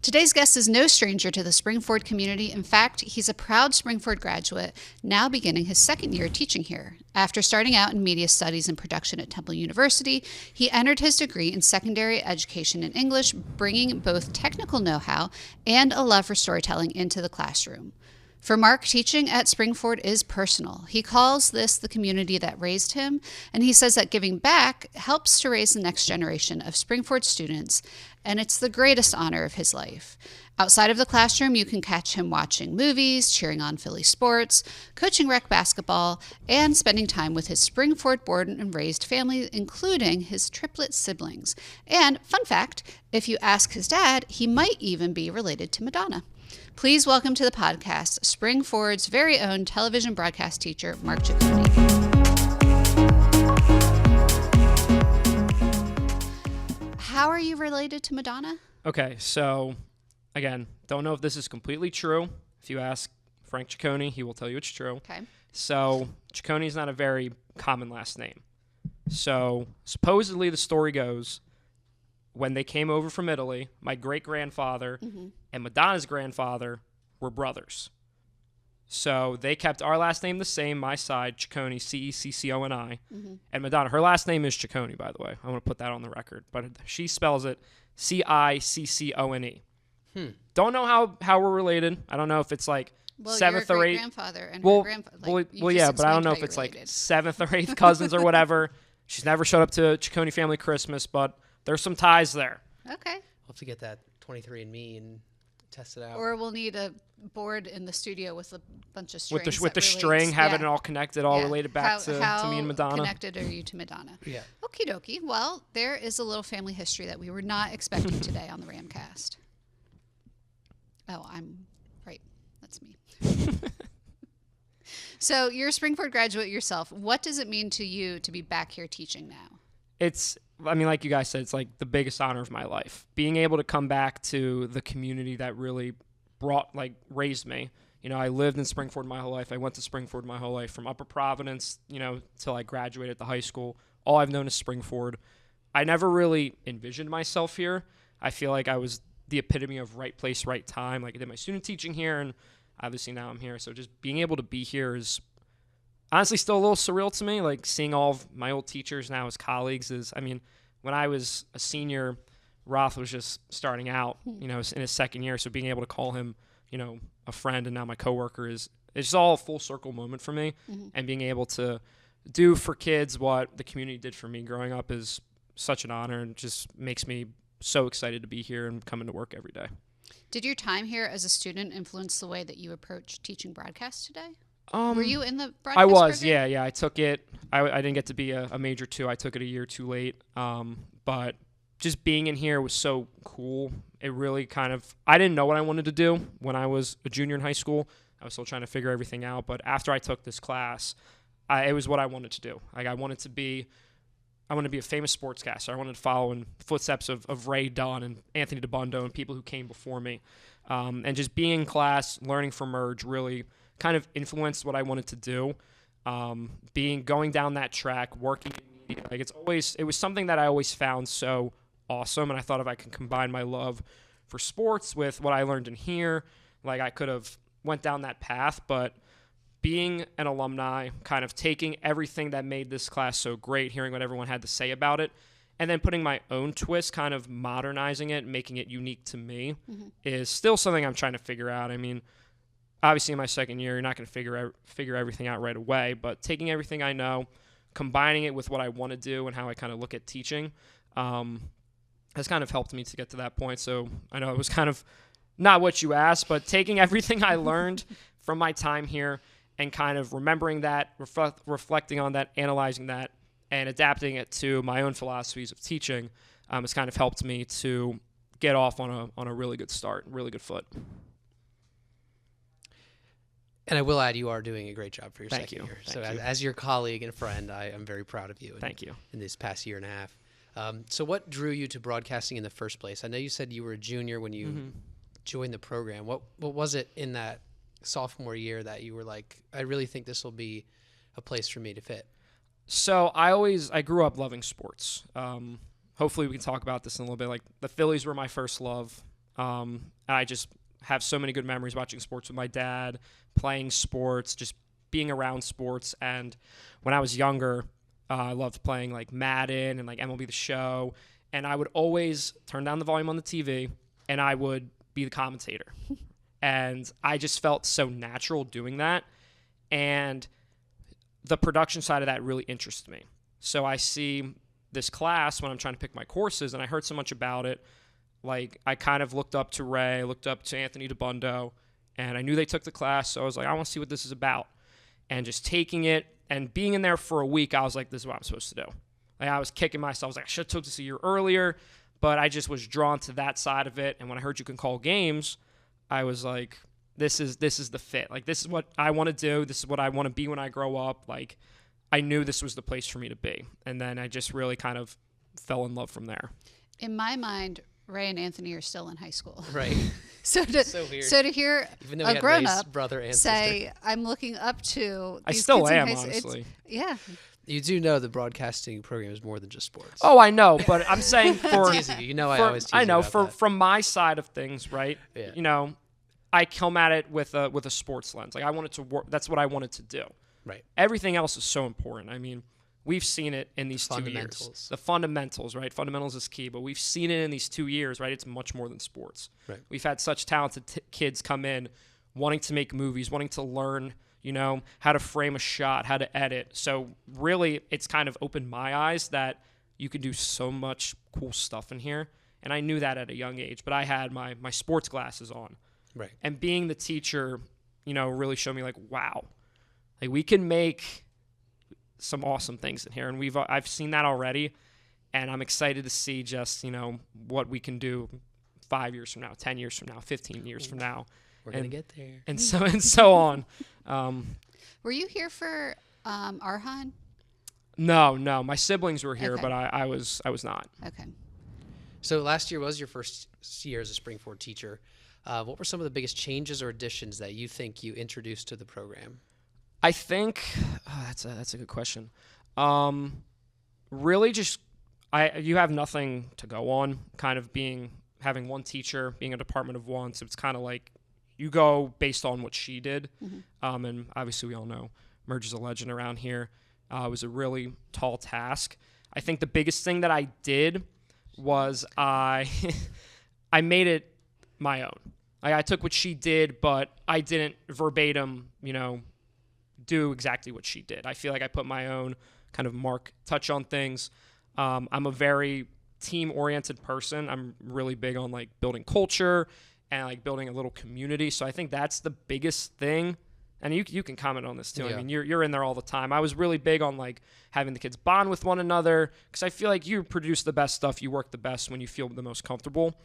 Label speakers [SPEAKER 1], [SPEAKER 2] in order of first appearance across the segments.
[SPEAKER 1] Today's guest is no stranger to the Springford community. In fact, he's a proud Springford graduate, now beginning his second year teaching here. After starting out in media studies and production at Temple University, he entered his degree in secondary education in English, bringing both technical know-how and a love for storytelling into the classroom. For Mark, teaching at Springford is personal. He calls this the community that raised him, and he says that giving back helps to raise the next generation of Springford students, and it's the greatest honor of his life. Outside of the classroom, you can catch him watching movies, cheering on Philly sports, coaching rec basketball, and spending time with his Springford born and raised family, including his triplet siblings. And fun fact, if you ask his dad, he might even be related to Madonna. Please welcome to the podcast, Springford's very own television broadcast teacher, Mark Cecconi. How are you related to Madonna?
[SPEAKER 2] Okay, so, again, don't know if this is completely true. If you ask Frank Cecconi, he will tell you it's true.
[SPEAKER 1] Okay.
[SPEAKER 2] So, Cecconi is not a very common last name. So, supposedly the story goes, when they came over from Italy, my great-grandfather and Madonna's grandfather were brothers. So they kept our last name the same, my side, Cecconi, Cecconi. And Madonna, her last name is Cecconi, by the way. I want to put that on the record. But she spells it Ciccone. Don't know how we're related. I don't know if it's like seventh or eighth.
[SPEAKER 1] Grandfather and her grandfather.
[SPEAKER 2] Yeah, but I don't know if it's like seventh or eighth cousins or whatever. She's never showed up to Cecconi family Christmas, but there's some ties there.
[SPEAKER 1] Okay.
[SPEAKER 3] We'll have to get that 23andMe and test it out.
[SPEAKER 1] Or we'll need a board in the studio with a bunch of strings.
[SPEAKER 2] With the string, having it all connected, all related back to me and Madonna.
[SPEAKER 1] How connected are you to Madonna?
[SPEAKER 3] Yeah.
[SPEAKER 1] Okie dokie. Well, there is a little family history that we were not expecting today on the RAMcast. Oh, I'm right. That's me. So you're a Springford graduate yourself. What does it mean to you to be back here teaching now?
[SPEAKER 2] Like you guys said, it's like the biggest honor of my life. Being able to come back to the community that really raised me. You know, I lived in Springford my whole life. I went to Springford my whole life from Upper Providence, till I graduated the high school. All I've known is Springford. I never really envisioned myself here. I feel like I was the epitome of right place, right time. Like I did my student teaching here, and obviously now I'm here. So just being able to be here is honestly still a little surreal to me. Like seeing all of my old teachers now as colleagues when I was a senior, Roth was just starting out, in his second year. So being able to call him, a friend and now my coworker it's just all a full circle moment for me. And being able to do for kids what the community did for me growing up is such an honor and just makes me so excited to be here and coming to work every day.
[SPEAKER 1] Did your time here as a student influence the way that you approach teaching broadcast today? Were you in the broadcast
[SPEAKER 2] I was,
[SPEAKER 1] program?
[SPEAKER 2] yeah. I took it. I didn't get to be a major two. I took it a year too late. But just being in here was so cool. It really I didn't know what I wanted to do when I was a junior in high school. I was still trying to figure everything out. But after I took this class, it was what I wanted to do. Like I wanted to be a famous sportscaster. I wanted to follow in footsteps of Ray Dunn and Anthony DiBundo and people who came before me. And just being in class, learning from Merge really kind of influenced what I wanted to do. Going down that track, working in media, it was something that I always found so awesome. And I thought if I could combine my love for sports with what I learned in here, like I could have went down that path. But being an alumni, kind of taking everything that made this class so great, hearing what everyone had to say about it, and then putting my own twist, kind of modernizing it, making it unique to me, is still something I'm trying to figure out. I mean, obviously in my second year, you're not going to figure everything out right away, but taking everything I know, combining it with what I want to do and how I kind of look at teaching has kind of helped me to get to that point. So I know it was kind of not what you asked, but taking everything I learned from my time here and kind of remembering that, reflecting on that, analyzing that, and adapting it to my own philosophies of teaching has kind of helped me to get off on a really good start, really good foot.
[SPEAKER 3] And I will add, you are doing a great job for your
[SPEAKER 2] Thank
[SPEAKER 3] second
[SPEAKER 2] you.
[SPEAKER 3] year.
[SPEAKER 2] Thank
[SPEAKER 3] So
[SPEAKER 2] you.
[SPEAKER 3] as your colleague and friend, I am very proud of you.
[SPEAKER 2] Thank you.
[SPEAKER 3] In this past year and a half. So what drew you to broadcasting in the first place? I know you said you were a junior when you joined the program. What was it in that sophomore year that you were like, I really think this will be a place for me to fit?
[SPEAKER 2] So I grew up loving sports. hopefully we can talk about this in a little bit. Like, the Phillies were my first love. And I just have so many good memories watching sports with my dad, playing sports, just being around sports. And when I was younger, I loved playing like Madden and like MLB The Show. And I would always turn down the volume on the TV and I would be the commentator. And I just felt so natural doing that. And the production side of that really interested me. So I see this class when I'm trying to pick my courses, and I heard so much about it. Like, I kind of looked up to Ray, looked up to Anthony DeBundo, and I knew they took the class, so I was like, I want to see what this is about. And just taking it and being in there for a week, I was like, this is what I'm supposed to do. Like, I was kicking myself. I was like, I should have took this a year earlier, but I just was drawn to that side of it. And when I heard you can call games, I was like, this is the fit. Like, this is what I want to do. This is what I want to be when I grow up. Like, I knew this was the place for me to be. And then I just really kind of fell in love from there.
[SPEAKER 1] In my mind, Ray and Anthony are still in high school.
[SPEAKER 3] Right.
[SPEAKER 1] So to hear
[SPEAKER 3] Even though
[SPEAKER 1] a grown-up
[SPEAKER 3] brother and
[SPEAKER 1] say,
[SPEAKER 3] sister.
[SPEAKER 1] I'm looking up to
[SPEAKER 2] I
[SPEAKER 1] these
[SPEAKER 2] still
[SPEAKER 1] kids in
[SPEAKER 2] am,
[SPEAKER 1] high school.
[SPEAKER 2] honestly.
[SPEAKER 1] Yeah.
[SPEAKER 3] You do know the broadcasting program is more than just sports.
[SPEAKER 2] Oh, I know, but I'm saying for
[SPEAKER 3] Teasing you. You know I always tease
[SPEAKER 2] I know
[SPEAKER 3] you about that.
[SPEAKER 2] from my side of things, right?
[SPEAKER 3] Yeah.
[SPEAKER 2] You know, I come at it with a sports lens. Like, I wanted to work. That's what I wanted to do.
[SPEAKER 3] Right.
[SPEAKER 2] Everything else is so important. I mean, we've seen it in these 2 years.
[SPEAKER 3] Fundamentals.
[SPEAKER 2] The fundamentals, right? Fundamentals is key, but we've seen it in these 2 years, right? It's much more than sports.
[SPEAKER 3] Right.
[SPEAKER 2] We've had such talented kids come in wanting to make movies, wanting to learn, you know, how to frame a shot, how to edit. So really, it's kind of opened my eyes that you can do so much cool stuff in here. And I knew that at a young age, but I had my sports glasses on.
[SPEAKER 3] Right.
[SPEAKER 2] And being the teacher, you know, really showed me like, wow, like we can make some awesome things in here. And I've seen that already. And I'm excited to see just, you know, what we can do 5 years from now, 10 years from now, 15 years from now.
[SPEAKER 3] We're going to get there.
[SPEAKER 2] And so on.
[SPEAKER 1] Were you here for Arhan?
[SPEAKER 2] No. My siblings were here,
[SPEAKER 1] Okay.
[SPEAKER 2] but I was not.
[SPEAKER 1] Okay.
[SPEAKER 3] So last year was your first year as a Springford teacher. What were some of the biggest changes or additions that you think you introduced to the program?
[SPEAKER 2] I think that's a good question. Really, just you have nothing to go on. Kind of having one teacher, being a department of one, so it's kind of like you go based on what she did. Mm-hmm. And obviously, we all know Merge is a legend around here. It was a really tall task. I think the biggest thing that I did was I made it my own. Like, I took what she did, but I didn't verbatim, you know, do exactly what she did. I feel like I put my own kind of touch on things. I'm a very team-oriented person. I'm really big on like building culture and like building a little community. So I think that's the biggest thing. And you can comment on this too.
[SPEAKER 3] Yeah.
[SPEAKER 2] I mean, you're in there all the time. I was really big on like having the kids bond with one another because I feel like you produce the best stuff, you work the best when you feel the most comfortable.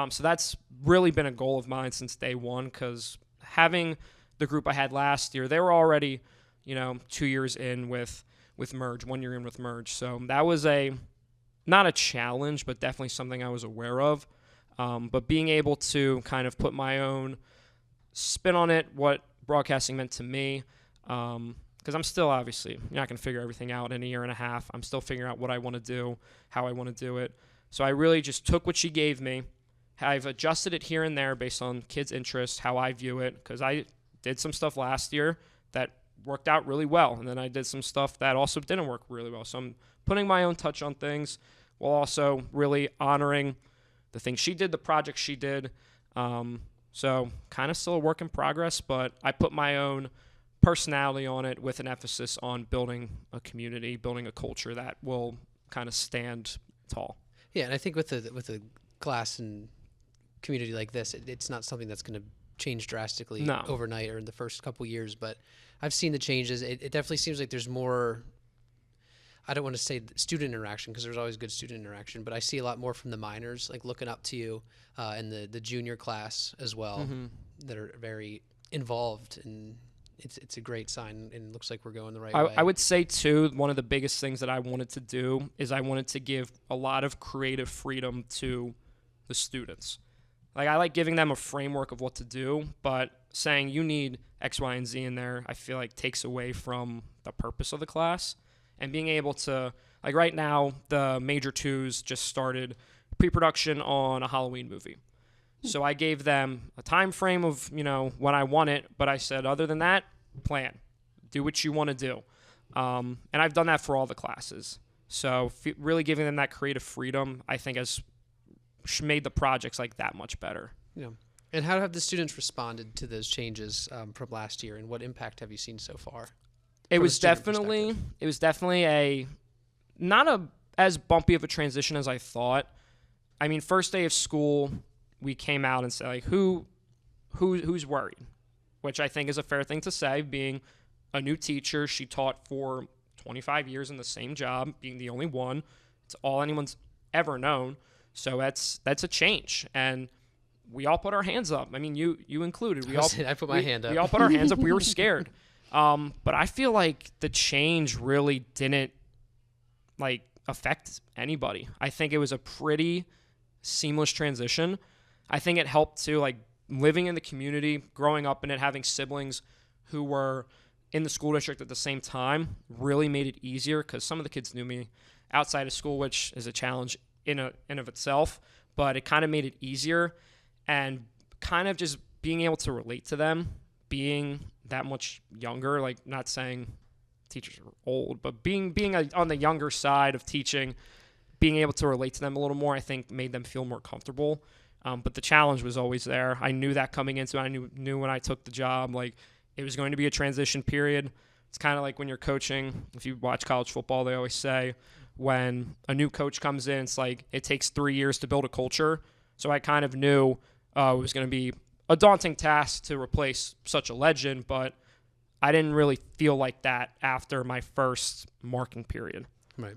[SPEAKER 2] So that's really been a goal of mine since day one, because having the group I had last year, they were already, you know, 2 years in with Merge, 1 year in with Merge. So that was not a challenge, but definitely something I was aware of. But being able to kind of put my own spin on it, what broadcasting meant to me, because I'm still obviously, you're not going to figure everything out in a year and a half. I'm still figuring out what I want to do, how I want to do it. So I really just took what she gave me. I've adjusted it here and there based on kids' interests, how I view it, because I did some stuff last year that worked out really well, and then I did some stuff that also didn't work really well. So I'm putting my own touch on things while also really honoring the things she did, the projects she did. So kind of still a work in progress, but I put my own personality on it with an emphasis on building a community, building a culture that will kind of stand tall.
[SPEAKER 3] Yeah, and I think with the class and community like this, it's not something that's going to change drastically overnight or in the first couple years, but I've seen the changes. It definitely seems like there's more, I don't want to say student interaction because there's always good student interaction, but I see a lot more from the minors, like looking up to you, and the junior class as well, that are very involved, and it's a great sign, and it looks like we're going the right way.
[SPEAKER 2] I would say, too, one of the biggest things that I wanted to do is I wanted to give a lot of creative freedom to the students. Like, I like giving them a framework of what to do, but saying you need X, Y, and Z in there, I feel like takes away from the purpose of the class. And being able to, Like right now, the major twos just started pre-production on a Halloween movie. So I gave them a time frame of, when I want it, but I said, other than that, plan. Do what you want to do. And I've done that for all the classes. So really giving them that creative freedom, I think, has made the projects like that much better.
[SPEAKER 3] Yeah. And how have the students responded to those changes from last year, and what impact have you seen so far?
[SPEAKER 2] It was definitely not as bumpy of a transition as I thought. I mean, first day of school, we came out and said, like, who's worried? Which I think is a fair thing to say, being a new teacher. She taught for 25 years in the same job, being the only one. It's all anyone's ever known. So that's a change. And we all put our hands up. I mean, you included.
[SPEAKER 3] I put my hand up.
[SPEAKER 2] We all put our hands up. We were scared. But I feel like the change really didn't, affect anybody. I think it was a pretty seamless transition. I think it helped too, living in the community, growing up in it, having siblings who were in the school district at the same time really made it easier, because some of the kids knew me outside of school, which is a challenge in of itself, but it kind of made it easier. And kind of just being able to relate to them, being that much younger, not saying teachers are old, but being on the younger side of teaching, being able to relate to them a little more, I think made them feel more comfortable. But the challenge was always there. I knew that coming into it. I knew when I took the job, it was going to be a transition period. It's kind of like when you're coaching. If you watch college football, they always say when a new coach comes in, it's it takes 3 years to build a culture. So I kind of knew it was going to be a daunting task to replace such a legend, but I didn't really feel like that after my first marking period.
[SPEAKER 3] Right.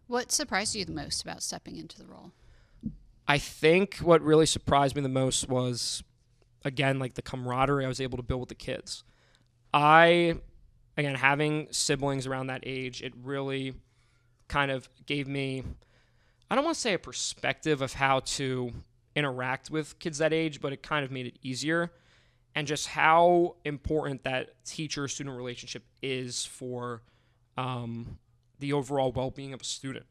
[SPEAKER 1] What surprised you the most about stepping into the role?
[SPEAKER 2] I think what really surprised me the most was, again, the camaraderie I was able to build with the kids. Again, having siblings around that age, it really kind of gave me, I don't want to say a perspective of how to interact with kids that age, but it kind of made it easier. And just how important that teacher-student relationship is for the overall well-being of a student.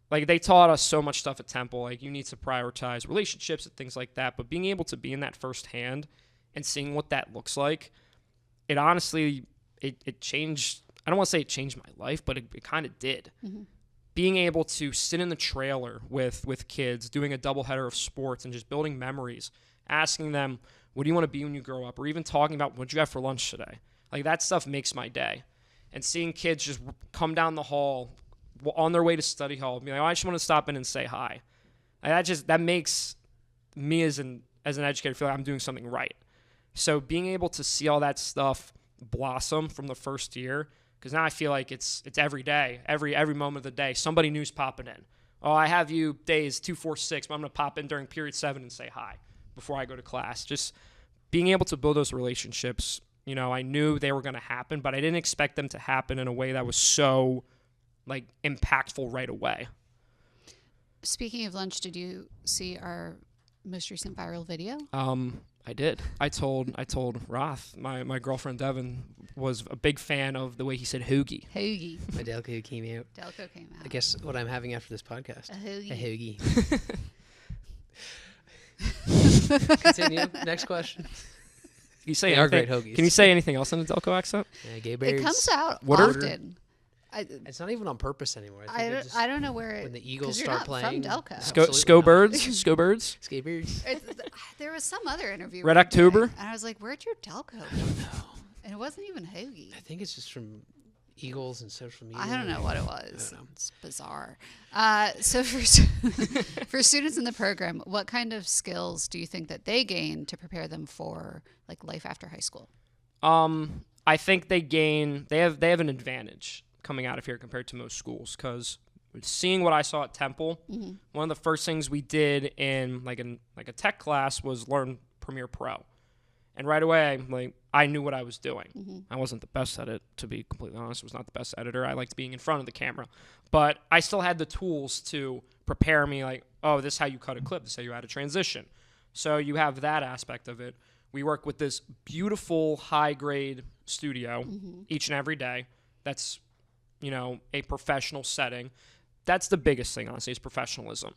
[SPEAKER 2] They taught us so much stuff at Temple, you need to prioritize relationships and things like that, but being able to be in that firsthand and seeing what that looks like, it honestly, it changed, I don't want to say it changed my life, but it kind of did. Mm-hmm. Being able to sit in the trailer with kids, doing a doubleheader of sports and just building memories, asking them, what do you want to be when you grow up? Or even talking about, what did you have for lunch today? That stuff makes my day. And seeing kids just come down the hall on their way to study hall, be like, I just want to stop in and say hi. That makes me as an educator feel like I'm doing something right. So being able to see all that stuff blossom from the first year, because now I feel like it's every day, every moment of the day, somebody new's popping in. Oh, I have you days 2, 4, 6, but I'm going to pop in during period 7 and say hi before I go to class. Just being able to build those relationships, I knew they were going to happen, but I didn't expect them to happen in a way that was so impactful right away.
[SPEAKER 1] Speaking of lunch, did you see our most recent viral video?
[SPEAKER 2] I did. I told Roth, my girlfriend Devin was a big fan of the way he said hoagie.
[SPEAKER 1] Hoagie.
[SPEAKER 3] My Delco came out.
[SPEAKER 1] Delco came out.
[SPEAKER 3] I guess what I'm having after this podcast.
[SPEAKER 1] A hoagie.
[SPEAKER 3] A hoagie. Continue. Next question.
[SPEAKER 2] Can you say
[SPEAKER 3] they
[SPEAKER 2] anything?
[SPEAKER 3] Are great hoagies.
[SPEAKER 2] Can you say anything else in the Delco accent?
[SPEAKER 3] Yeah, gay birds.
[SPEAKER 1] It comes out
[SPEAKER 2] what
[SPEAKER 1] often.
[SPEAKER 3] It's not even on purpose anymore.
[SPEAKER 1] I don't know where it.
[SPEAKER 3] When the Eagles
[SPEAKER 1] you're
[SPEAKER 3] start
[SPEAKER 1] not
[SPEAKER 3] playing.
[SPEAKER 1] From Delco.
[SPEAKER 2] Scobirds.
[SPEAKER 3] Skate birds.
[SPEAKER 1] There was some other interview.
[SPEAKER 2] Red October.
[SPEAKER 1] And I was like, "Where'd your Delco?" I don't know. And it wasn't even hoagie.
[SPEAKER 3] I think it's just from Eagles and social media.
[SPEAKER 1] I don't know what it was.
[SPEAKER 3] I don't know.
[SPEAKER 1] It's bizarre. So for students in the program, what kind of skills do you think that they gain to prepare them for life after high school?
[SPEAKER 2] I think they have an advantage coming out of here compared to most schools, because seeing what I saw at Temple, mm-hmm. one of the first things we did in a tech class was learn Premiere Pro. And right away, I knew what I was doing. Mm-hmm. I wasn't the best at it, to be completely honest. I was not the best editor. I liked being in front of the camera. But I still had the tools to prepare me, this is how you cut a clip. This is how you add a transition. So you have that aspect of it. We work with this beautiful high-grade studio mm-hmm. each and every day that's a professional setting. That's the biggest thing, honestly, is professionalism.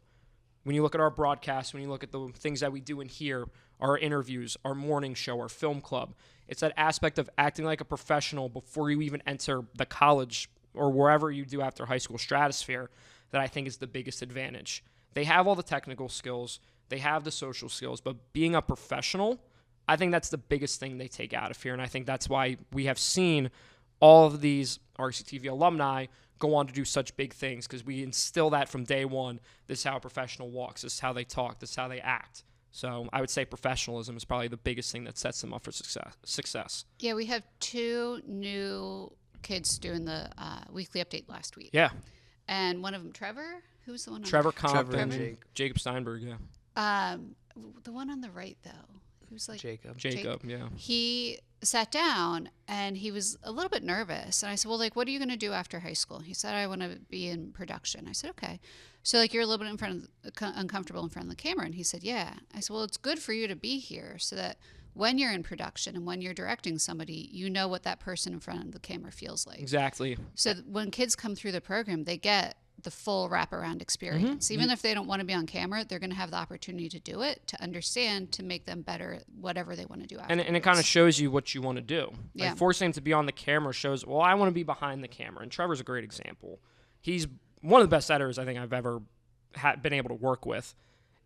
[SPEAKER 2] When you look at our broadcast, when you look at the things that we do in here, our interviews, our morning show, our film club, it's that aspect of acting like a professional before you even enter the college or wherever you do after high school stratosphere that I think is the biggest advantage. They have all the technical skills, they have the social skills, but being a professional, I think that's the biggest thing they take out of here, and I think that's why we have seen all of these RCTV alumni go on to do such big things, because we instill that from day one. This is how a professional walks. This is how they talk. This is how they act. So I would say professionalism is probably the biggest thing that sets them up for success.
[SPEAKER 1] Yeah, we have 2 new kids doing the weekly update last week.
[SPEAKER 2] Yeah.
[SPEAKER 1] And one of them, Trevor, who's the one on
[SPEAKER 2] Trevor Comp
[SPEAKER 3] Trevor
[SPEAKER 2] and
[SPEAKER 3] and
[SPEAKER 2] Jacob Steinberg, yeah.
[SPEAKER 1] the one on the right, though, who's like
[SPEAKER 2] Jacob, yeah.
[SPEAKER 1] He sat down and he was a little bit nervous. And I said, well, like, what are you going to do after high school? He said, I want to be in production. I said, okay. So, like, you're a little bit uncomfortable in front of the camera. And he said, yeah. I said, well, it's good for you to be here so that when you're in production and when you're directing somebody, you know what that person in front of the camera feels like.
[SPEAKER 2] Exactly.
[SPEAKER 1] So when kids come through the program, they get the full wraparound experience. Even if they don't want to be on camera, they're going to have the opportunity to do it, to understand, to make them better at whatever they want to do afterwards.
[SPEAKER 2] And it kind of shows you what you want to do.
[SPEAKER 1] Yeah.
[SPEAKER 2] Like, forcing him to be on the camera shows, well, I want to be behind the camera. And Trevor's a great example. He's one of the best editors I think I've ever been able to work with.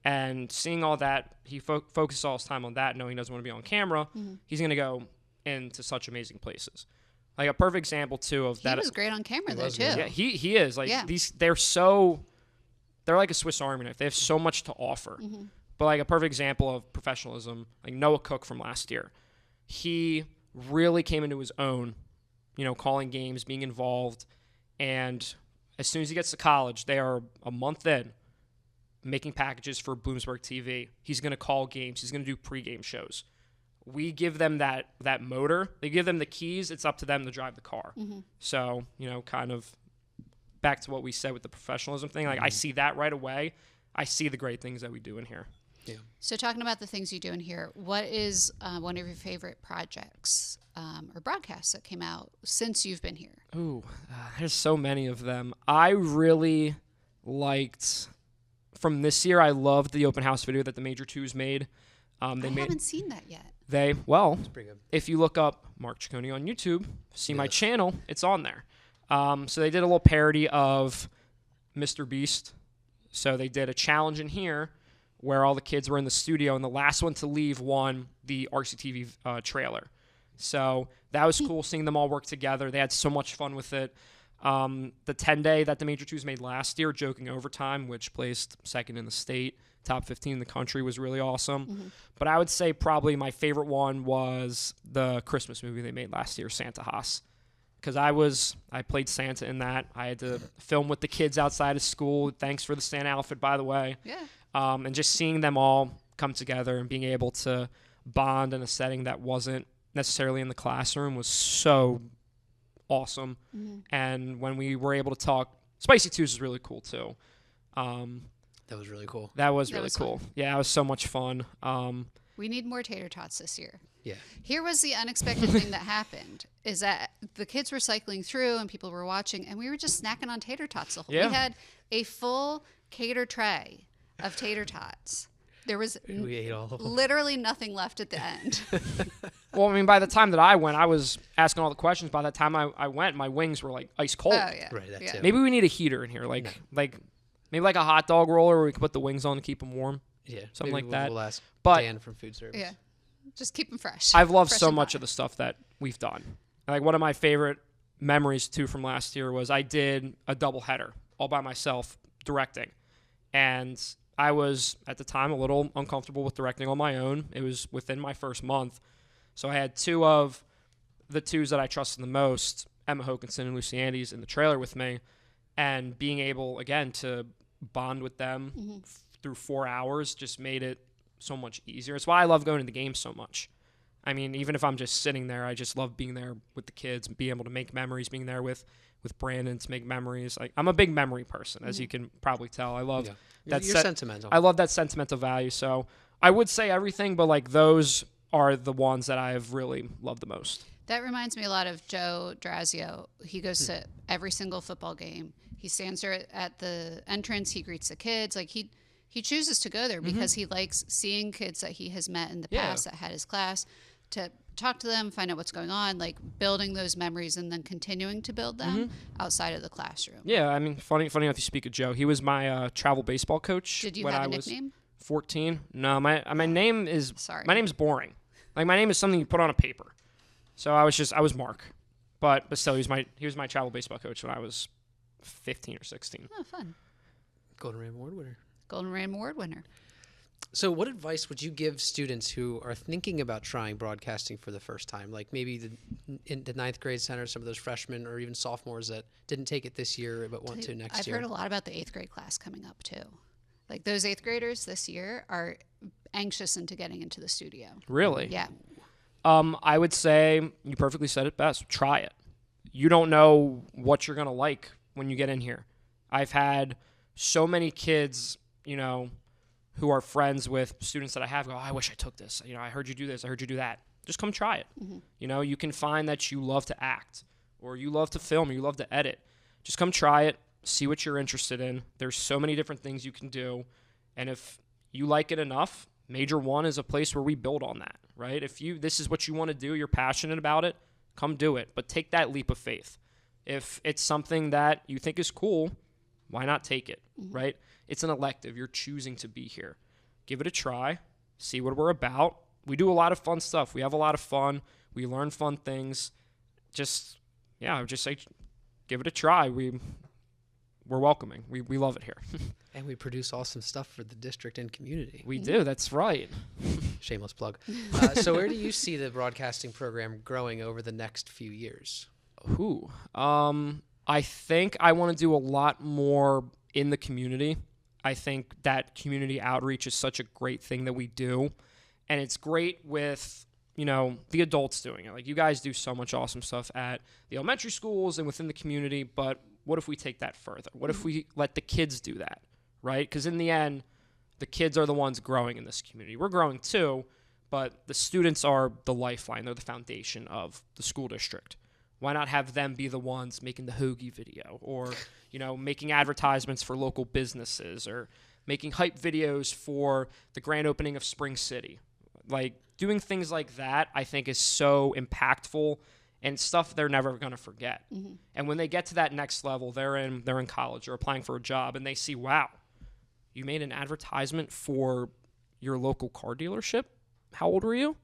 [SPEAKER 2] And seeing all that, he focuses all his time on that, knowing he doesn't want to be on camera. He's going to go into such amazing places. Like, a perfect example, too, of that.
[SPEAKER 1] He was great on camera, though, too.
[SPEAKER 2] Yeah, he is. Like,
[SPEAKER 1] Yeah.
[SPEAKER 2] they're like a Swiss Army knife. They have so much to offer. But, like, a perfect example of professionalism, like Noah Cook from last year. He really came into his own, calling games, being involved. And as soon as he gets to college, they are a month in, making packages for Bloomsburg TV. He's going to call games. He's going to do pregame shows. We give them that motor. They give them the keys. It's up to them to drive the car. So, kind of back to what we said with the professionalism thing. Like, I see that right away. I see the great things that we do in here.
[SPEAKER 3] Yeah.
[SPEAKER 1] So talking about the things you do in here, what is one of your favorite projects or broadcasts that came out since you've been here?
[SPEAKER 2] Ooh, there's so many of them. I really liked, from this year, I loved the open house video that the Major Twos made.
[SPEAKER 1] I haven't seen that yet.
[SPEAKER 2] Pretty good. If you look up Mark Cecconi on YouTube, see my channel, it's on there. So they did a little parody of Mr. Beast. So they did a challenge in here where all the kids were in the studio, and the last one to leave won the RCTV trailer. So that was cool, seeing them all work together. They had so much fun with it. The 10-day that the Major Twos made last year, Joking Overtime, which placed second in the state, top 15 in the country, was really awesome. But I would say probably my favorite one was the Christmas movie they made last year, Santa Haas. Because I played Santa in that. I had to film with the kids outside of school. Thanks for the Santa outfit, by the way.
[SPEAKER 1] Yeah.
[SPEAKER 2] And just seeing them all come together and being able to bond in a setting that wasn't necessarily in the classroom was so awesome. And when we were able to talk, Spicy Tuesday was really cool too.
[SPEAKER 3] That was really cool.
[SPEAKER 2] That was really cool. Fun. Yeah, it was so much fun.
[SPEAKER 1] We need more tater tots this year.
[SPEAKER 3] Yeah.
[SPEAKER 1] Here was the unexpected thing that happened, is that the kids were cycling through and people were watching, and we were just snacking on tater tots. We had a full cater tray of tater tots. There was
[SPEAKER 3] we ate all of them.
[SPEAKER 1] Literally nothing left at the end.
[SPEAKER 2] Well, I mean, by the time that I went, I was asking all the questions. By the time I went, my wings were like ice cold.
[SPEAKER 1] Oh, yeah.
[SPEAKER 3] Right, that's it.
[SPEAKER 2] Maybe we need a heater in here, like maybe like a hot dog roller where we can put the wings on to keep them warm.
[SPEAKER 3] Yeah,
[SPEAKER 2] something like that.
[SPEAKER 3] We'll ask
[SPEAKER 2] But
[SPEAKER 3] Dan from food service.
[SPEAKER 1] Yeah. Just keep them fresh.
[SPEAKER 2] I've loved
[SPEAKER 1] Fresh
[SPEAKER 2] so
[SPEAKER 1] and
[SPEAKER 2] much
[SPEAKER 1] hot.
[SPEAKER 2] of the stuff that we've done. Like, one of my favorite memories too from last year was I did a doubleheader all by myself directing, and I was at the time a little uncomfortable with directing on my own. It was within my first month, so I had two of the twos that I trusted the most, Emma Hokinson and Lucy Andes, in the trailer with me, and being able again to bond with them through 4 hours just made it so much easier. It's why I love going to the game so much. I mean, even if I'm just sitting there, I just love being there with the kids and being able to make memories, being there with Brandon to make memories. Like, I'm a big memory person, as you can probably tell. I love that.
[SPEAKER 3] You're sentimental.
[SPEAKER 2] I love that sentimental value. So I would say everything, but like those are the ones that I have really loved the most.
[SPEAKER 1] That reminds me a lot of Joe Drazio. He goes to every single football game. He stands there at the entrance. He greets the kids. Like he chooses to go there because he likes seeing kids that he has met in the past that had his class, to talk to them, find out what's going on, like building those memories and then continuing to build them outside of the classroom.
[SPEAKER 2] Yeah, I mean, funny enough you speak of Joe. He was my travel baseball coach.
[SPEAKER 1] Did you
[SPEAKER 2] when
[SPEAKER 1] have
[SPEAKER 2] I
[SPEAKER 1] a
[SPEAKER 2] was
[SPEAKER 1] nickname?
[SPEAKER 2] 14. No, my name is
[SPEAKER 1] Sorry.
[SPEAKER 2] my name's boring. Like my name is something you put on a paper. So I was Mark, but still he was my travel baseball coach when I was 15 or 16.
[SPEAKER 1] Oh, fun.
[SPEAKER 3] Golden Ram Award winner.
[SPEAKER 1] Golden Ram Award winner.
[SPEAKER 3] So what advice would you give students who are thinking about trying broadcasting for the first time? Like maybe in the ninth grade center, some of those freshmen or even sophomores that didn't take it this year but want to next year.
[SPEAKER 1] I've heard a lot about the 8th grade class coming up too. Like those 8th graders this year are anxious into getting into the studio.
[SPEAKER 2] Really?
[SPEAKER 1] Yeah.
[SPEAKER 2] I would say you perfectly said it best. Try it. You don't know what you're going to like when you get in here. I've had so many kids, who are friends with students that I have go, I wish I took this. I heard you do this. I heard you do that. Just come try it. You can find that you love to act or you love to film or you love to edit. Just come try it. See what you're interested in. There's so many different things you can do. And if you like it enough, Major 1 is a place where we build on that, right? If this is what you want to do, you're passionate about it, come do it. But take that leap of faith. If it's something that you think is cool, why not take it, right? It's an elective. You're choosing to be here. Give it a try. See what we're about. We do a lot of fun stuff. We have a lot of fun. We learn fun things. I would just say give it a try. We're welcoming. We love it here.
[SPEAKER 3] And we produce awesome stuff for the district and community.
[SPEAKER 2] We do. That's right.
[SPEAKER 3] Shameless plug. So where do you see the broadcasting program growing over the next few years?
[SPEAKER 2] I think I want to do a lot more in the community. I think that community outreach is such a great thing that we do. And it's great with, the adults doing it. Like you guys do so much awesome stuff at the elementary schools and within the community. But what if we take that further? What if we let the kids do that, right? Because in the end, the kids are the ones growing in this community. We're growing too, but the students are the lifeline. They're the foundation of the school district. Why not have them be the ones making the hoagie video or, making advertisements for local businesses or making hype videos for the grand opening of Spring City? Like doing things like that, I think is so impactful and stuff they're never going to forget. And when they get to that next level, they're in college or applying for a job and they see, wow, you made an advertisement for your local car dealership? How old were you?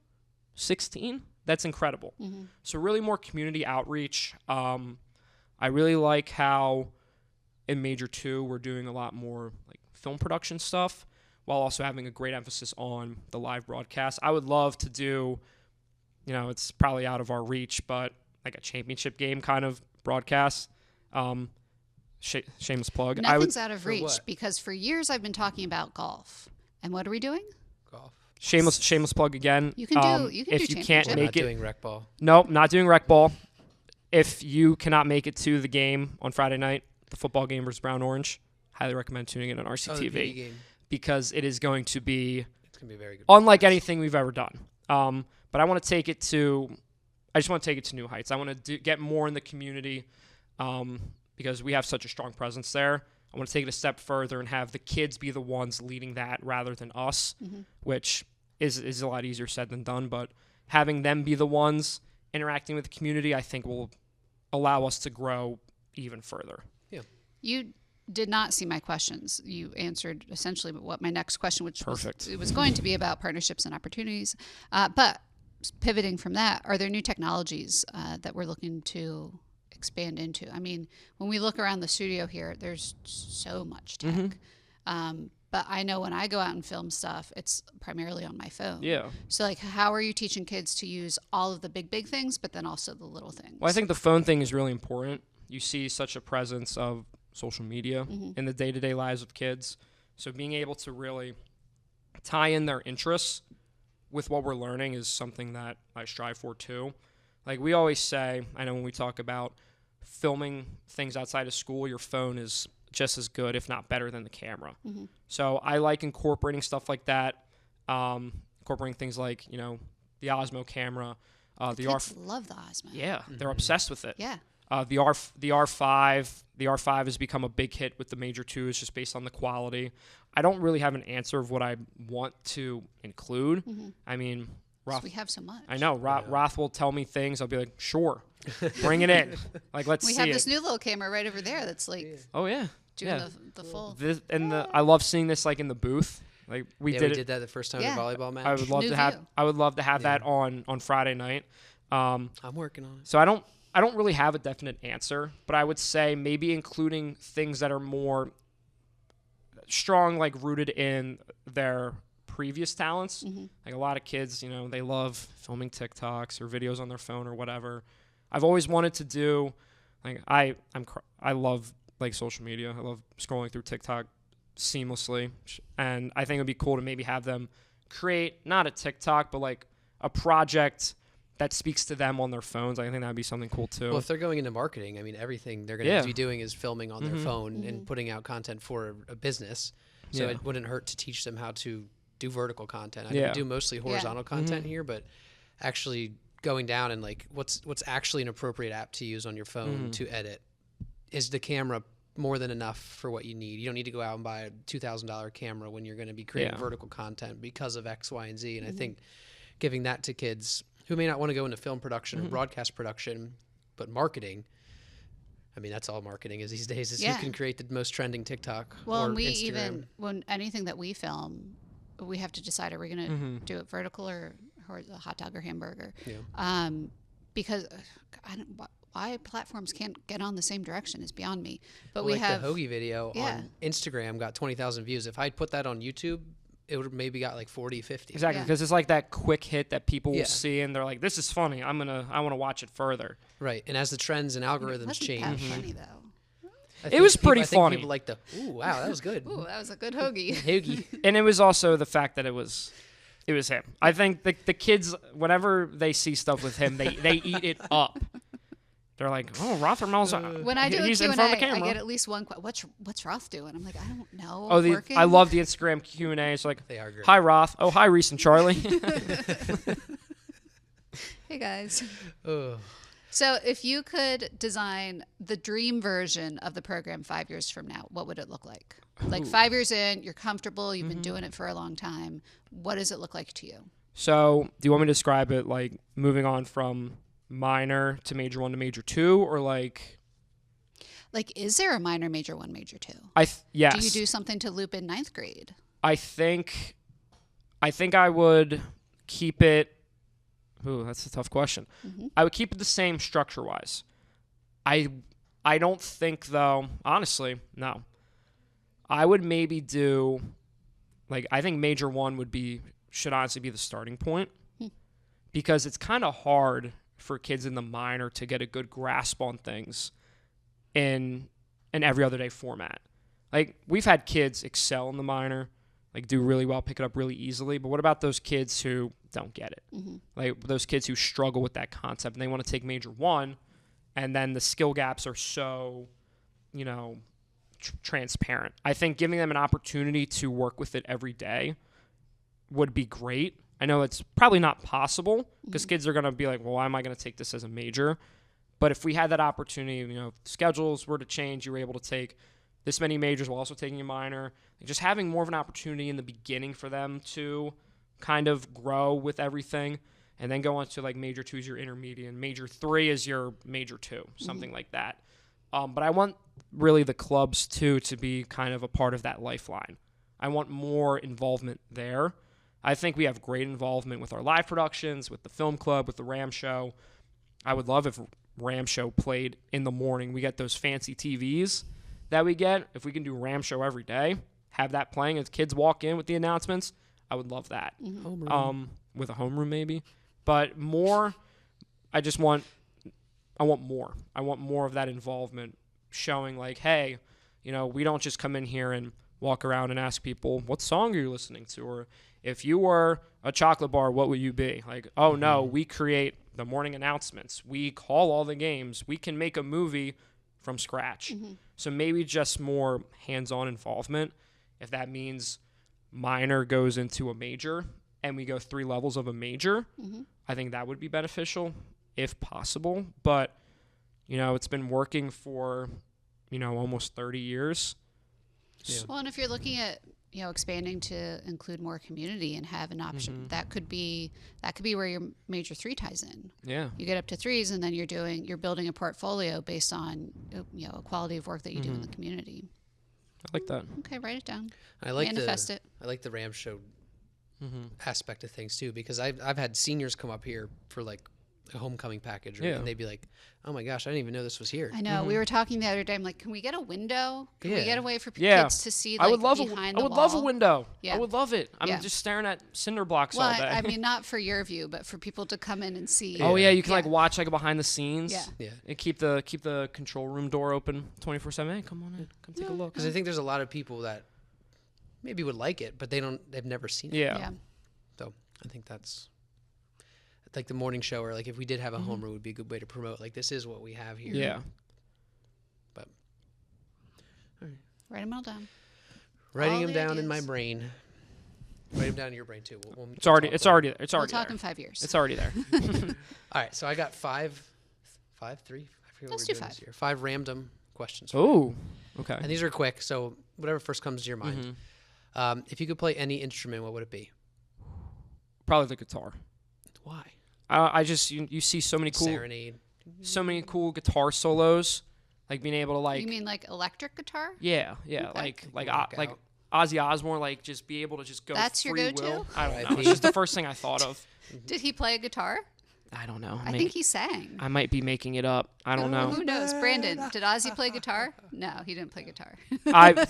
[SPEAKER 2] 16? That's incredible. So really more community outreach. I really like how in Major 2 we're doing a lot more like film production stuff while also having a great emphasis on the live broadcast. I would love to do, it's probably out of our reach, but like a championship game kind of broadcast. Shameless plug.
[SPEAKER 1] Nothing's out of reach because for years I've been talking about golf. And what are we doing?
[SPEAKER 3] Golf.
[SPEAKER 2] Shameless plug again.
[SPEAKER 1] You can do
[SPEAKER 2] if you can't make
[SPEAKER 3] not doing rec ball.
[SPEAKER 2] Nope, not doing rec ball. If you cannot make it to the game on Friday night, the football game versus Brown Orange, highly recommend tuning in on RCTV because it is going to be
[SPEAKER 3] very good.
[SPEAKER 2] Unlike anything we've ever done. But I want to take it to new heights. I want to get more in the community because we have such a strong presence there. I want to take it a step further and have the kids be the ones leading that rather than us, which is a lot easier said than done. But having them be the ones interacting with the community, I think will allow us to grow even further.
[SPEAKER 3] Yeah.
[SPEAKER 1] You did not see my questions. You answered essentially what my next question, which
[SPEAKER 2] Perfect.
[SPEAKER 1] was going to be about partnerships and opportunities. But pivoting from that, are there new technologies that we're looking to expand into? I mean, when we look around the studio here, there's so much tech. But I know when I go out and film stuff, it's primarily on my phone.
[SPEAKER 2] Yeah.
[SPEAKER 1] So like, how are you teaching kids to use all of the big things, but then also the little things?
[SPEAKER 2] Well, I think the phone thing is really important. You see such a presence of social media in the day-to-day lives of kids. So being able to really tie in their interests with what we're learning is something that I strive for too. Like we always say, I know when we talk about filming things outside of school, your phone is just as good, if not better than the camera. So I like incorporating stuff like that, incorporating things like, the Osmo camera, The
[SPEAKER 1] kids love the Osmo.
[SPEAKER 2] Yeah, they're obsessed with it.
[SPEAKER 1] Yeah.
[SPEAKER 2] The R5 has become a big hit with the Major 2s just based on the quality. I don't really have an answer of what I want to include. I mean, Roth,
[SPEAKER 1] we have so much.
[SPEAKER 2] I know. Roth will tell me things. I'll be like, sure, bring it in. Like, let's see
[SPEAKER 1] We have
[SPEAKER 2] it.
[SPEAKER 1] this new little camera right over there that's like
[SPEAKER 2] Oh yeah,
[SPEAKER 1] doing the full.
[SPEAKER 2] I love seeing this like in the booth. Like we
[SPEAKER 3] did that the first time
[SPEAKER 1] Yeah.
[SPEAKER 3] at a volleyball match.
[SPEAKER 2] I would love
[SPEAKER 1] New
[SPEAKER 2] to have.
[SPEAKER 1] view.
[SPEAKER 2] I would love to have that on Friday night.
[SPEAKER 3] I'm working on it.
[SPEAKER 2] So I don't really have a definite answer, but I would say maybe including things that are more strong, like rooted in their previous talents. Like a lot of kids, they love filming TikToks or videos on their phone or whatever. I've always wanted to do, like I love like social media. I love scrolling through TikTok seamlessly, and I think it'd be cool to maybe have them create not a TikTok, but like a project that speaks to them on their phones. I think that'd be something cool too.
[SPEAKER 3] Well, if they're going into marketing, I mean, everything they're going to be doing is filming on their phone and putting out content for a business. So it wouldn't hurt to teach them how to do vertical content. I do mostly horizontal content here, but actually going down and like what's actually an appropriate app to use on your phone to edit. Is the camera more than enough for what you need? You don't need to go out and buy a $2,000 camera when you're going to be creating vertical content because of X, Y, and Z. And I think giving that to kids who may not want to go into film production or broadcast production, but marketing. I mean, that's all marketing is these days. Is you can create the most trending TikTok or
[SPEAKER 1] and we
[SPEAKER 3] Instagram.
[SPEAKER 1] even when anything that we film, we have to decide: are we going to do it vertical or a hot dog or hamburger?
[SPEAKER 3] Yeah.
[SPEAKER 1] Because why platforms can't get on the same direction is beyond me. But
[SPEAKER 3] Well,
[SPEAKER 1] we
[SPEAKER 3] like
[SPEAKER 1] have
[SPEAKER 3] the hoagie video on Instagram got 20,000 views. If I'd put that on YouTube, it would have maybe got like 40, 50.
[SPEAKER 2] Exactly, because it's like that quick hit that people will see and they're like, "This is funny. I want to watch it further."
[SPEAKER 3] Right, and as the trends and algorithms
[SPEAKER 1] wasn't
[SPEAKER 3] change,
[SPEAKER 1] that funny though.
[SPEAKER 2] It was pretty
[SPEAKER 3] I think
[SPEAKER 2] funny.
[SPEAKER 3] people like ooh, wow, that was good.
[SPEAKER 1] Ooh, that was a good hoagie.
[SPEAKER 3] Hoagie.
[SPEAKER 2] And it was also the fact that it was him. I think the kids, whenever they see stuff with him, they eat it up. They're like, "Oh, Rothermel's
[SPEAKER 1] When I do a
[SPEAKER 2] he's in
[SPEAKER 1] Q&A,
[SPEAKER 2] front of the
[SPEAKER 1] I
[SPEAKER 2] camera."
[SPEAKER 1] get at least one question. What's Roth doing? I'm like, I don't know.
[SPEAKER 2] Oh,
[SPEAKER 1] Working?
[SPEAKER 2] I love the Instagram Q&A. It's like,
[SPEAKER 3] They are great.
[SPEAKER 2] "Hi, Roth. Oh, hi, Reese and Charlie."
[SPEAKER 1] Hey guys.
[SPEAKER 3] Ugh.
[SPEAKER 1] So, if you could design the dream version of the program 5 years from now, what would it look like? Like 5 years in, you're comfortable, you've been doing it for a long time. What does it look like to you?
[SPEAKER 2] So, do you want me to describe it like moving on from minor to major 1 to major 2, or like
[SPEAKER 1] is there a minor, major 1, major 2?
[SPEAKER 2] yes.
[SPEAKER 1] Do you do something to loop in 9th grade?
[SPEAKER 2] I think I would keep it. Ooh, that's a tough question. I would keep it the same structure-wise. I don't think, though, honestly, no. I would maybe do, I think major 1 should honestly be the starting point because it's kind of hard for kids in the minor to get a good grasp on things in an every other day format. Like, we've had kids excel in the minor, do really well, pick it up really easily. But what about those kids who don't get it? Like those kids who struggle with that concept and they want to take major 1 and then the skill gaps are so, transparent. I think giving them an opportunity to work with it every day would be great. I know it's probably not possible because kids are going to be like, well, why am I going to take this as a major? But if we had that opportunity, if schedules were to change, you were able to take this many majors while also taking a minor, just having more of an opportunity in the beginning for them to kind of grow with everything and then go on to major 2 is your intermediate and major 3 is your major 2, something like that. But I want really the clubs too to be kind of a part of that lifeline. I want more involvement there. I think we have great involvement with our live productions, with the film club, with the RAM show. I would love if RAM show played in the morning. We get those fancy TVs that we get. If we can do RAM show every day, have that playing as kids walk in with the announcements, I would love that.
[SPEAKER 3] Homeroom.
[SPEAKER 2] With a homeroom maybe. But more, I want more. I want more of that involvement showing hey, we don't just come in here and walk around and ask people, what song are you listening to? Or if you were a chocolate bar, what would you be? Oh no, we create the morning announcements. We call all the games. We can make a movie from scratch. So maybe just more hands-on involvement. If that means minor goes into a major and we go 3 levels of a major, I think that would be beneficial if possible. But, it's been working for, almost 30 years.
[SPEAKER 3] Yeah.
[SPEAKER 1] Well, and if you're looking at expanding to include more community and have an option, that could be where your major 3 ties in.
[SPEAKER 2] Yeah.
[SPEAKER 1] You get up to 3s, and then you're building a portfolio based on a quality of work that you do in the community.
[SPEAKER 2] I like that.
[SPEAKER 1] Okay, write it down.
[SPEAKER 3] I like
[SPEAKER 1] Manifest it.
[SPEAKER 3] I like the Ram show aspect of things too, because I've had seniors come up here for like a homecoming package, and they'd be like, "Oh my gosh, I didn't even know this was here."
[SPEAKER 1] I know. We were talking the other day. I'm like, can we get a window? Can we get a way for
[SPEAKER 2] Yeah.
[SPEAKER 1] kids to see
[SPEAKER 2] I would love
[SPEAKER 1] behind
[SPEAKER 2] I
[SPEAKER 1] the
[SPEAKER 2] would
[SPEAKER 1] wall?
[SPEAKER 2] love a window.
[SPEAKER 1] Yeah.
[SPEAKER 2] I would love it. I'm
[SPEAKER 1] Yeah.
[SPEAKER 2] just staring at cinder blocks all
[SPEAKER 1] Well,
[SPEAKER 2] day.
[SPEAKER 1] I mean, not for your view, but for people to come in and see.
[SPEAKER 2] Oh yeah, you can like watch like behind the scenes.
[SPEAKER 1] Yeah.
[SPEAKER 3] Yeah.
[SPEAKER 2] And keep the control room door open 24/7. Hey, come on in. Come take a look.
[SPEAKER 3] Because I think there's a lot of people that maybe would like it, but they've never seen it.
[SPEAKER 2] Yeah.
[SPEAKER 1] Yeah.
[SPEAKER 3] So I think that's like the morning show, or like if we did have a homeroom, would be a good way to promote. Like, this is what we have here.
[SPEAKER 2] Yeah.
[SPEAKER 3] But
[SPEAKER 1] Write them all down.
[SPEAKER 3] writing
[SPEAKER 1] All
[SPEAKER 3] them
[SPEAKER 1] the
[SPEAKER 3] down in my
[SPEAKER 1] ideas.
[SPEAKER 3] brain. Write them down in your brain too.
[SPEAKER 2] It's already
[SPEAKER 3] talk
[SPEAKER 2] already
[SPEAKER 1] We'll
[SPEAKER 2] there.
[SPEAKER 1] talk in 5 years.
[SPEAKER 2] It's already there.
[SPEAKER 3] All right, so I got five, three. I forget
[SPEAKER 1] Let's
[SPEAKER 3] what
[SPEAKER 1] do
[SPEAKER 3] we're doing
[SPEAKER 1] 5.
[SPEAKER 3] this year. 5 random questions.
[SPEAKER 2] Oh. Okay.
[SPEAKER 3] And these are quick, so whatever first comes to your mind. If you could play any instrument, what would it be?
[SPEAKER 2] Probably the guitar.
[SPEAKER 3] Why?
[SPEAKER 2] I just you see so many cool guitar solos, like being able to like
[SPEAKER 1] You mean like electric guitar?
[SPEAKER 2] yeah
[SPEAKER 1] Okay.
[SPEAKER 2] like
[SPEAKER 3] Work
[SPEAKER 2] like
[SPEAKER 3] out.
[SPEAKER 2] Ozzy Osbourne, like just be able to just go
[SPEAKER 1] That's your
[SPEAKER 2] free
[SPEAKER 1] go-to?
[SPEAKER 2] will. I don't know.
[SPEAKER 3] R.I.P.
[SPEAKER 2] It's just the first thing I thought of.
[SPEAKER 1] Did he play a guitar?
[SPEAKER 2] I don't know.
[SPEAKER 1] I think he sang.
[SPEAKER 2] I might be making it up. I don't know.
[SPEAKER 1] Who knows? Brandon, did Ozzy play guitar? No, he didn't play guitar.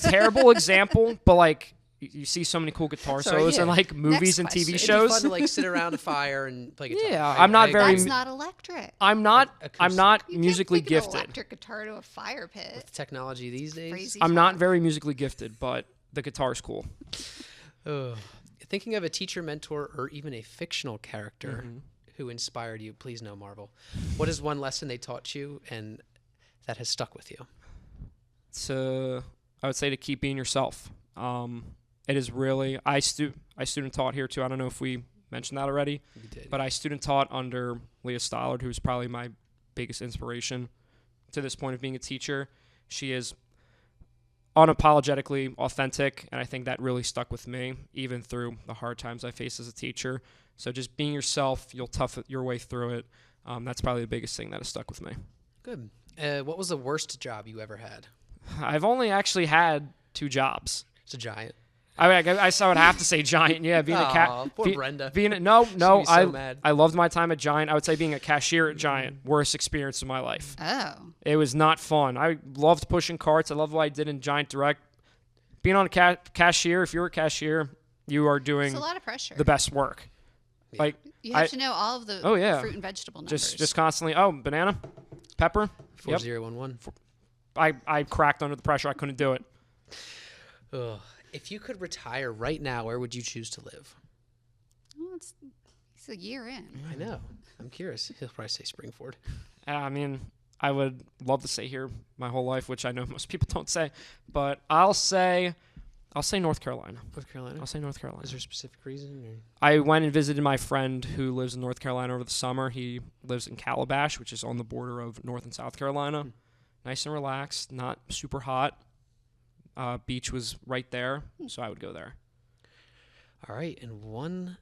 [SPEAKER 2] Terrible example, but like you see so many cool guitar
[SPEAKER 3] Sorry,
[SPEAKER 2] solos in
[SPEAKER 3] yeah.
[SPEAKER 2] like movies and
[SPEAKER 1] question.
[SPEAKER 2] TV
[SPEAKER 1] It'd
[SPEAKER 3] It'd be fun
[SPEAKER 2] shows.
[SPEAKER 3] to like sit around a fire and play guitar.
[SPEAKER 2] Yeah, I'm not very-
[SPEAKER 1] That's not electric.
[SPEAKER 2] I'm not
[SPEAKER 3] acoustic.
[SPEAKER 1] You
[SPEAKER 2] musically
[SPEAKER 1] can't take an
[SPEAKER 2] gifted.
[SPEAKER 1] electric guitar to a fire pit.
[SPEAKER 3] With technology these days.
[SPEAKER 1] Crazy.
[SPEAKER 2] I'm not
[SPEAKER 1] talk.
[SPEAKER 2] very musically gifted, but the guitar's cool.
[SPEAKER 3] Ugh. Thinking of a teacher, mentor, or even a fictional character who inspired you, please no Marvel. What is one lesson they taught you and that has stuck with you?
[SPEAKER 2] I would say to keep being yourself. It is really I student taught here too. I don't know if we mentioned that already,
[SPEAKER 3] You did.
[SPEAKER 2] but I student taught under Leah Stollard, who's probably my biggest inspiration to this point of being a teacher. She is unapologetically authentic, and I think that really stuck with me, even through the hard times I faced as a teacher. So just being yourself, you'll tough your way through it. That's probably the biggest thing that has stuck with me.
[SPEAKER 3] Good. What was the worst job you ever had?
[SPEAKER 2] I've only actually had 2 jobs.
[SPEAKER 3] It's a giant.
[SPEAKER 2] I mean, I would have to say Giant. Yeah, being a
[SPEAKER 3] Aw,
[SPEAKER 2] cat.
[SPEAKER 3] poor Brenda.
[SPEAKER 2] No.
[SPEAKER 3] be so mad.
[SPEAKER 2] I loved my time at Giant. I would say being a cashier at Giant, worst experience of my life.
[SPEAKER 1] Oh.
[SPEAKER 2] It was not fun. I loved pushing carts. I loved what I did in Giant Direct. Being on a cashier, if you're a cashier, you are doing
[SPEAKER 1] It's a lot of pressure.
[SPEAKER 2] the best work.
[SPEAKER 3] Yeah.
[SPEAKER 2] Like
[SPEAKER 1] You have to know all of the fruit and vegetable numbers.
[SPEAKER 2] just constantly. Oh, banana, pepper.
[SPEAKER 3] 4011.
[SPEAKER 2] I cracked under the pressure. I couldn't do it.
[SPEAKER 3] Ugh. If you could retire right now, where would you choose to live?
[SPEAKER 1] Well, it's a year in.
[SPEAKER 3] I know. I'm curious. He'll probably say Springford.
[SPEAKER 2] I mean, I would love to stay here my whole life, which I know most people don't say, but I'll say North Carolina.
[SPEAKER 3] North Carolina?
[SPEAKER 2] I'll say North Carolina.
[SPEAKER 3] Is there a specific reason? Or?
[SPEAKER 2] I went and visited my friend who lives in North Carolina over the summer. He lives in Calabash, which is on the border of North and South Carolina. Nice and relaxed, not super hot. Beach was right there, so I would go there.
[SPEAKER 3] All right. And one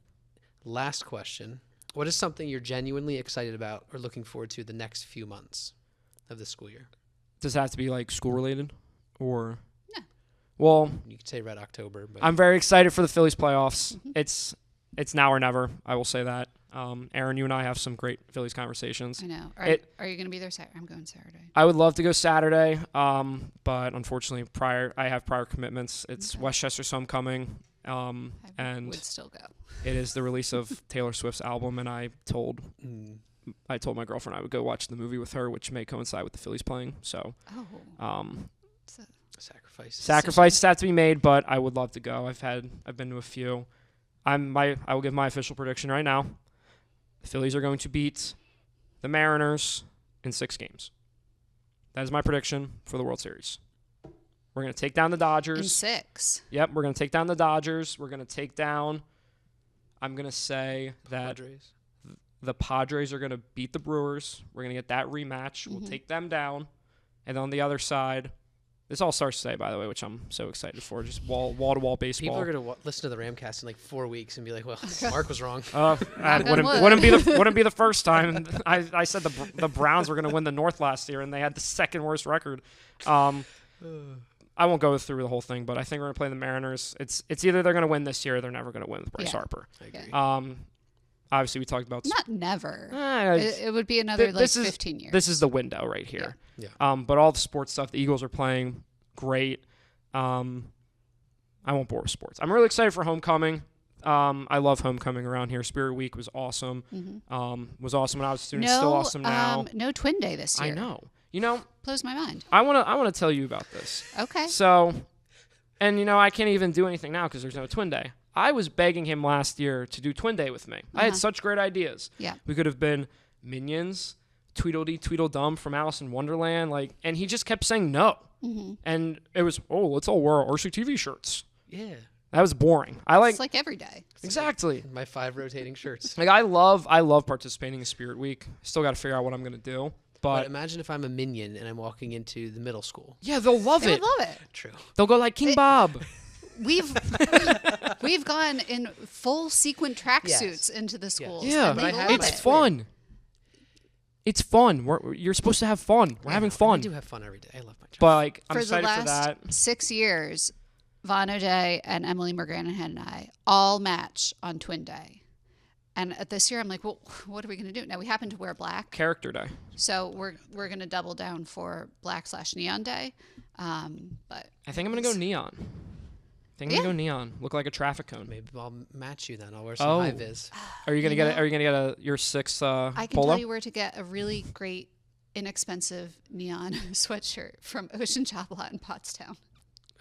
[SPEAKER 3] last question. What is something you're genuinely excited about or looking forward to the next few months of the school year?
[SPEAKER 2] Does it have to be like school related or?
[SPEAKER 1] No.
[SPEAKER 2] Well,
[SPEAKER 3] You could say Red October, but
[SPEAKER 2] I'm very excited for the Phillies playoffs. It's now or never. I will say that. Erin, you and I have some great Phillies conversations.
[SPEAKER 1] I know. Are you going to be there Saturday? I'm going Saturday.
[SPEAKER 2] I would love to go Saturday, but unfortunately, I have prior commitments. It's Westchester's homecoming,
[SPEAKER 1] I
[SPEAKER 2] and
[SPEAKER 1] would still go.
[SPEAKER 2] it is the release of Taylor Swift's album. And I told my girlfriend I would go watch the movie with her, which may coincide with the Phillies playing. So,
[SPEAKER 1] Oh.
[SPEAKER 3] sacrifice.
[SPEAKER 2] have to be made, but I would love to go. I've been to a few. I will give my official prediction right now. The Phillies are going to beat the Mariners in 6 games. That is my prediction for the World Series. We're going to take down the Dodgers.
[SPEAKER 1] In 6.
[SPEAKER 2] Yep, we're going to take down the Dodgers. We're going to take down, I'm going to say that
[SPEAKER 3] Padres.
[SPEAKER 2] the Padres are going to beat the Brewers. We're going to get that rematch. We'll take them down. And on the other side, this all starts today, by the way, which I'm so excited for. Just wall-to-wall baseball.
[SPEAKER 3] People are going to listen to the RAMcast in like 4 weeks and be like, well, Mark was wrong.
[SPEAKER 2] Wouldn't be the first time. I said the Browns were going to win the North last year, and they had the second worst record. I won't go through the whole thing, but I think we're going to play the Mariners. It's either they're going to win this year or they're never going to win with Bryce Harper.
[SPEAKER 3] I agree.
[SPEAKER 2] Obviously, we talked about...
[SPEAKER 1] Not never. It would be another 15 years.
[SPEAKER 2] This is the window right here.
[SPEAKER 3] Yeah.
[SPEAKER 2] But all the sports stuff, the Eagles are playing great. I won't bore with sports. I'm really excited for homecoming. I love homecoming around here. Spirit Week was awesome. Was awesome when I was a student. Still awesome now.
[SPEAKER 1] No Twin Day this year.
[SPEAKER 2] I know. You know,
[SPEAKER 1] blows my mind.
[SPEAKER 2] I want to tell you about this.
[SPEAKER 1] Okay.
[SPEAKER 2] So, and I can't even do anything now because there's no Twin Day. I was begging him last year to do Twin Day with me. I had such great ideas.
[SPEAKER 1] Yeah.
[SPEAKER 2] We could have been Minions, Tweedledee Tweedledum from Alice in Wonderland, and he just kept saying no. And it was, let's all wear our RCTV shirts.
[SPEAKER 3] Yeah.
[SPEAKER 2] That was boring.
[SPEAKER 1] It's like every day.
[SPEAKER 2] Exactly.
[SPEAKER 3] My 5 rotating shirts.
[SPEAKER 2] I love participating in Spirit Week. Still got to figure out what I'm going to do.
[SPEAKER 3] But imagine if I'm a minion and I'm walking into the middle school.
[SPEAKER 2] Yeah, they'll love it.
[SPEAKER 1] They love it.
[SPEAKER 3] True.
[SPEAKER 2] They'll go like King Bob.
[SPEAKER 1] We've gone in full sequin tracksuits into the schools.
[SPEAKER 2] Yeah,
[SPEAKER 1] but
[SPEAKER 2] it's fun. It's fun. You're supposed to have fun. We're having fun.
[SPEAKER 3] I do have fun every day. I love my job.
[SPEAKER 2] But I'm
[SPEAKER 1] for
[SPEAKER 2] excited
[SPEAKER 1] the
[SPEAKER 2] for that.
[SPEAKER 1] last 6 years, Vaughn O'Day and Emily Morganahan and I all match on Twin Day. And at this year, I'm like, well, what are we going to do? Now, we happen to wear black.
[SPEAKER 2] Character Day.
[SPEAKER 1] So we're going to double down for black/neon day. But
[SPEAKER 2] I think I'm going to go neon. I'm going to go neon. Look like a traffic cone.
[SPEAKER 3] Maybe I'll match you then. I'll wear some high vis.
[SPEAKER 2] Are you going to get it? Are you going to get your 6 polo?
[SPEAKER 1] I can tell you where to get a really great, inexpensive neon sweatshirt from Ocean Job Lot in Pottstown.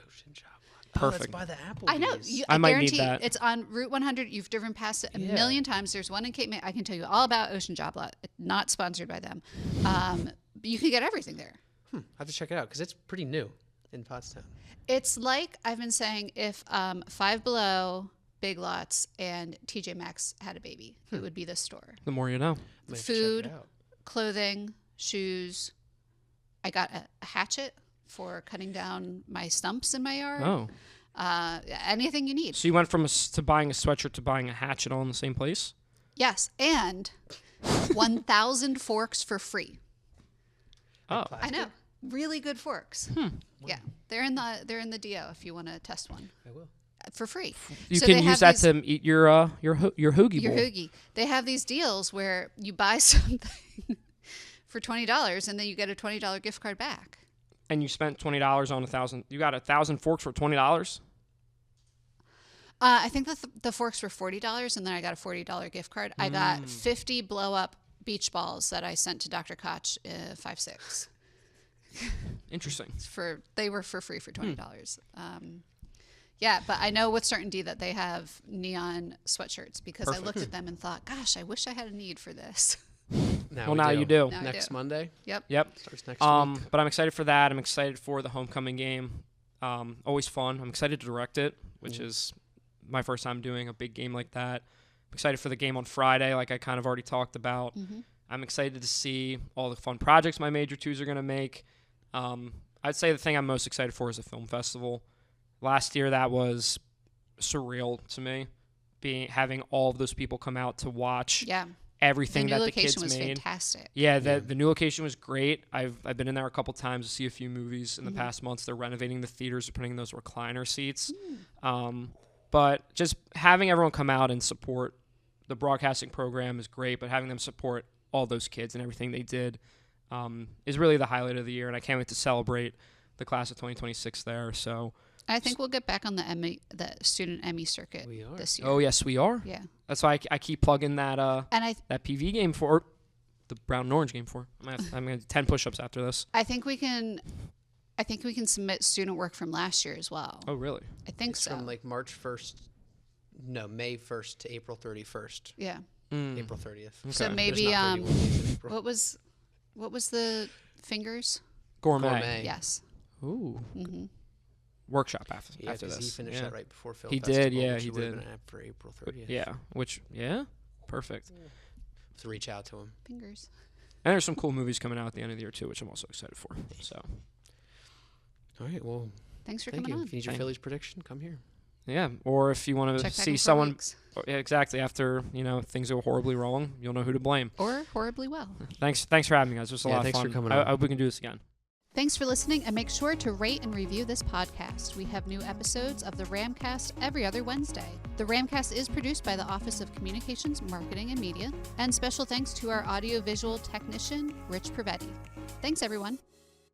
[SPEAKER 3] Ocean Job Lot.
[SPEAKER 2] Perfect.
[SPEAKER 3] Oh, that's by the Applebee's.
[SPEAKER 1] I know.
[SPEAKER 2] I might
[SPEAKER 1] guarantee
[SPEAKER 2] need that.
[SPEAKER 1] It's on Route 100. You've driven past it a million times. There's one in Cape May. I can tell you all about Ocean Job Lot. Not sponsored by them. You can get everything there.
[SPEAKER 3] I have to check it out because it's pretty new in Pottstown.
[SPEAKER 1] It's like I've been saying, if Five Below, Big Lots, and TJ Maxx had a baby, it would be this store.
[SPEAKER 2] The more you know.
[SPEAKER 1] Food, clothing, shoes. I got a hatchet for cutting down my stumps in my yard.
[SPEAKER 2] Oh.
[SPEAKER 1] Anything you need.
[SPEAKER 2] So you went from to buying a sweatshirt to buying a hatchet all in the same place?
[SPEAKER 1] Yes, and 1,000 forks for free.
[SPEAKER 2] Oh.
[SPEAKER 1] I know. Really good forks. Yeah, they're in the DO if you want to test one.
[SPEAKER 3] I will.
[SPEAKER 1] For free.
[SPEAKER 2] You can use that to eat your hoagie bowl.
[SPEAKER 1] Your hoagie. They have these deals where you buy something for $20 and then you get a $20 gift card back.
[SPEAKER 2] And you spent $20 on 1,000. You got 1,000 forks for $20?
[SPEAKER 1] I think the forks were $40 and then I got a $40 gift card. I got 50 blow up beach balls that I sent to Dr. Koch 5/6.
[SPEAKER 2] Interesting.
[SPEAKER 1] They were for free for $20. Yeah, but I know with certainty that they have neon sweatshirts because I looked at them and thought, gosh, I wish I had a need for this.
[SPEAKER 2] Now you do.
[SPEAKER 3] Next Monday?
[SPEAKER 1] Yep.
[SPEAKER 3] Starts next week.
[SPEAKER 2] But I'm excited for that. I'm excited for the homecoming game. Always fun. I'm excited to direct it, which is my first time doing a big game like that. I'm excited for the game on Friday, like I kind of already talked about. I'm excited to see all the fun projects my major twos are going to make. I'd say the thing I'm most excited for is the film festival. Last year, that was surreal to me, having all of those people come out to watch everything that the kids made.
[SPEAKER 1] The new location was fantastic.
[SPEAKER 2] Yeah, the new location was great. I've been in there a couple times to see a few movies in the past months. They're renovating the theaters, they're putting in those recliner seats. But just having everyone come out and support the broadcasting program is great, but having them support all those kids and everything they did is really the highlight of the year, and I can't wait to celebrate the class of 2026 there. So
[SPEAKER 1] I think we'll get back on the student Emmy circuit this year.
[SPEAKER 2] Oh yes, we are.
[SPEAKER 1] Yeah,
[SPEAKER 2] that's why I keep plugging that that PV game for the brown and orange game for. I'm gonna do 10 push-ups after this.
[SPEAKER 1] I think we can submit student work from last year as well.
[SPEAKER 2] Oh really?
[SPEAKER 1] I think so.
[SPEAKER 3] From like May 1st to April 31st.
[SPEAKER 1] Yeah.
[SPEAKER 3] April 30th.
[SPEAKER 2] Okay.
[SPEAKER 1] So maybe what was the fingers?
[SPEAKER 2] Gourmet.
[SPEAKER 1] Yes.
[SPEAKER 2] Ooh. Workshop after this.
[SPEAKER 3] He finished that right before film
[SPEAKER 2] he
[SPEAKER 3] festival.
[SPEAKER 2] Did, yeah,
[SPEAKER 3] which
[SPEAKER 2] he
[SPEAKER 3] would have
[SPEAKER 2] did.
[SPEAKER 3] been for April 30th.
[SPEAKER 2] Yeah, perfect.
[SPEAKER 3] to reach out to him.
[SPEAKER 1] Fingers.
[SPEAKER 2] And there's some cool movies coming out at the end of the year too, which I'm also excited for. So,
[SPEAKER 3] all right, well,
[SPEAKER 1] thanks for
[SPEAKER 3] thank
[SPEAKER 1] coming
[SPEAKER 3] you.
[SPEAKER 1] on.
[SPEAKER 3] If you need your Phillies prediction, come here.
[SPEAKER 2] yeah. Or if you want to
[SPEAKER 1] Check back
[SPEAKER 2] see
[SPEAKER 1] in 4
[SPEAKER 2] someone,
[SPEAKER 1] weeks.
[SPEAKER 2] yeah, exactly, after things go horribly wrong, you'll know who to blame.
[SPEAKER 1] Or horribly well.
[SPEAKER 2] Thanks for having me, guys. It was a lot of
[SPEAKER 3] thanks
[SPEAKER 2] fun.
[SPEAKER 3] for coming
[SPEAKER 2] I
[SPEAKER 3] on.
[SPEAKER 2] hope we can do this again.
[SPEAKER 1] Thanks for listening, and make sure to rate and review this podcast. We have new episodes of the RAMcast every other Wednesday. The RAMcast is produced by the Office of Communications, Marketing, and Media. And special thanks to our audiovisual technician, Rich Privetti. Thanks, everyone.